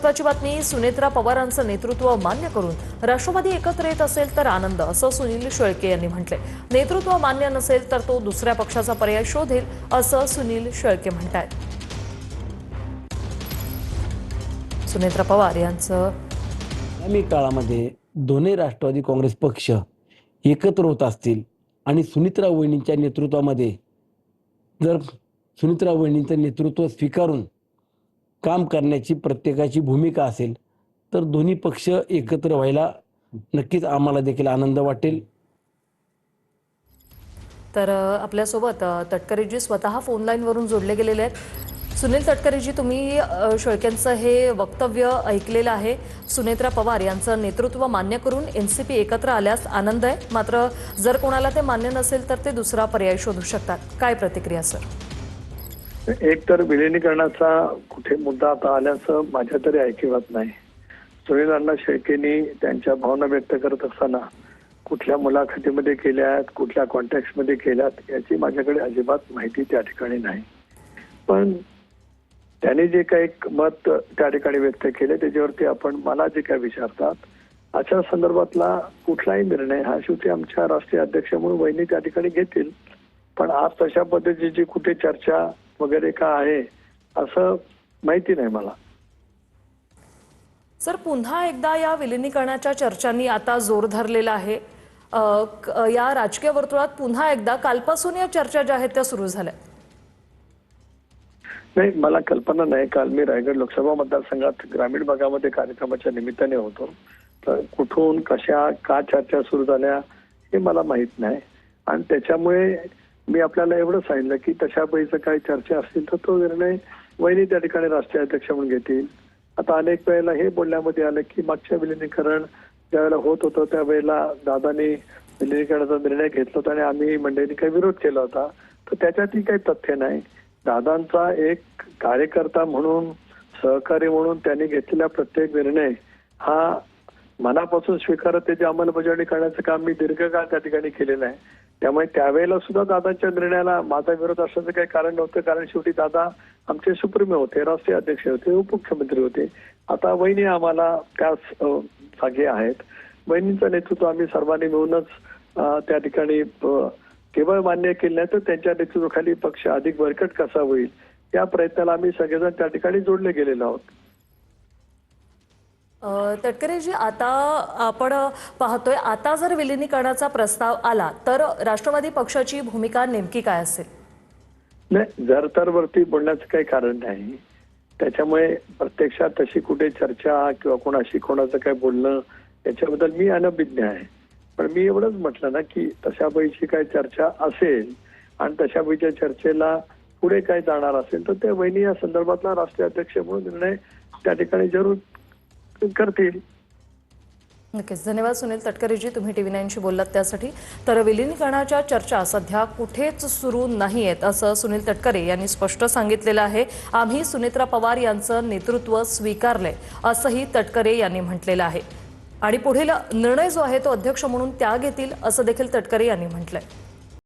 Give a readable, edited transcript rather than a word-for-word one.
महत्त्वाची बातमी, सुनेत्रा पवारांचं नेतृत्व मान्य करून राष्ट्रवादी एकत्र येत असेल तर आनंद, असं सुनील शेळके यांनी म्हटले। नेतृत्व मान्य नसेल तर तो दुसऱ्या पक्षाचा पर्याय शोधेल, असं सुनील शेळके म्हणतात। सुनेत्रा पवार यांचं आगामी काळामध्ये दोन्ही राष्ट्रवादी काँग्रेस पक्ष एकत्र होत असतील आणि सुनेत्रा वहिनींच्या नेतृत्वामध्ये जर सुनेत्रा वहिनींचं नेतृत्व स्वीकारून काम करण्याची प्रत्येकाची भूमिका असेल तर दोन्ही पक्ष एकत्र व्हायला नक्कीच आम्हाला देखील आनंद वाटेल। तर आपल्यासोबत तटकरेजी स्वतः फोन लाईन वरून जोडले गेलेले आहेत। सुनील तटकरेजी, तुम्ही शेळकेंचं हे वक्तव्य ऐकलेलं आहे। सुनेत्रा पवार यांचं नेतृत्व मान्य करून एनसीपी एकत्र आल्यास आनंद आहे, मात्र जर कोणाला ते मान्य नसेल तर ते दुसरा पर्याय शोधू शकतात। काय प्रतिक्रिया सर? एक तर विलिनीकरणाचा कुठे मुद्दा आता आल्याचं माझ्या तरी ऐकिवात नाही। सुनील अण्णा शेळकेंनी त्यांच्या भावना व्यक्त करत असताना कुठल्या मुलाखतीमध्ये केल्यात, कुठल्या कॉन्टॅक्टमध्ये केल्यात याची माझ्याकडे अजिबात माहिती त्या ठिकाणी नाही। पण त्यांनी जे काही मत त्या ठिकाणी व्यक्त केले त्याच्यावरती आपण मला जे काही विचारतात अशा संदर्भातला कुठलाही निर्णय हा शेवटी आमच्या राष्ट्रीय अध्यक्ष म्हणून वहिनी त्या ठिकाणी घेतील। पण आज तशा पद्धतीची कुठे चर्चा वगैरे का आहे असं माहिती नाही मला। सर, पुन्हा एकदा या विलिनीकरणाच्या चर्चांनी आता जोर धरलेला आहे। या राजकीय वर्तुळात पुन्हा एकदा कालपासून या चर्चा ज्या आहेत त्या सुरू झाल्या। नाही, मला कल्पना नाही। काल मी रायगड लोकसभा मतदारसंघात ग्रामीण भागामध्ये कार्यक्रमाच्या निमित्ताने होतो, तर कुठून कशा का चर्चा सुरू झाल्या हे मला माहित नाही। आणि त्याच्यामुळे मी आपल्याला एवढं सांगितलं की तशा पैसे काही चर्चा असतील तर तो निर्णय वहिनी त्या ठिकाणी राष्ट्रीय अध्यक्ष म्हणून घेतील। आता अनेक वेळेला हे बोलण्यामध्ये आलं की मागच्या विलिनीकरण ज्यावेळेला होत होतं त्यावेळेला दादांनी विलिनीकरणाचा निर्णय घेतला होता आणि आम्ही मंडळींनी काही विरोध केला होता, तर त्याच्यातही काही तथ्य नाही। दादांचा एक कार्यकर्ता म्हणून, सहकारी म्हणून त्यांनी घेतलेला प्रत्येक निर्णय हा मनापासून स्वीकारत त्याची अंमलबजावणी करण्याचं काम मी दीर्घकाळ त्या ठिकाणी केलेलं आहे। त्यामुळे त्यावेळेला सुद्धा दादांच्या निर्णयाला माझा विरोध असण्याचं काही कारण नव्हतं, कारण शेवटी दादा आमचे सुप्रीमो होते, राष्ट्रीय अध्यक्ष होते, उपमुख्यमंत्री होते। आता वहिनी आम्हाला त्याच जागे आहेत। वहिनींचं नेतृत्व आम्ही सर्वांनी मिळूनच त्या ठिकाणी केवळ मान्य केलं नाही तर त्यांच्या नेतृत्वाखाली पक्ष अधिक बळकट कसा होईल या प्रयत्नाला आम्ही सगळेजण त्या ठिकाणी जोडले गेलेलो आहोत। तटकरेजी, आता आपण पाहतोय, आता जर विलिनीकरणाचा प्रस्ताव आला तर राष्ट्रवादी पक्षाची भूमिका नेमकी काय असेल? नाही, जर तर वरती बोलण्याचं काही कारण नाही। त्याच्यामुळे प्रत्यक्षात तशी कुठे चर्चा किंवा कोणाशी कोणाचं काय बोलणं याच्याबद्दल मी अनभिज्ञ आहे। पण मी एवढंच म्हटलं ना की तशा पैकी काय चर्चा असेल आणि तशा पैकीच्या चर्चेला पुढे काय जाणार असेल तर ते वहिनी या संदर्भातला राष्ट्रीय अध्यक्ष म्हणून निर्णय त्या ठिकाणी जरूर करतील। नक्कीच, धन्यवाद सुनील तटकरेजी, तुम्ही TV9शी बोललात त्यासाठी। तर विलिनीकरणाच्या चर्चा सध्या कुठेच सुरू नाहीयेत असं सुनील तटकरे यांनी स्पष्ट सांगितलेलं आहे। आम्ही सुनेत्रा पवार यांचं नेतृत्व स्वीकारलंय असंही तटकरे यांनी म्हटलेलं आहे आणि पुढील निर्णय जो आहे तो अध्यक्ष म्हणून त्या घेतील असं देखील तटकरे यांनी म्हटलंय।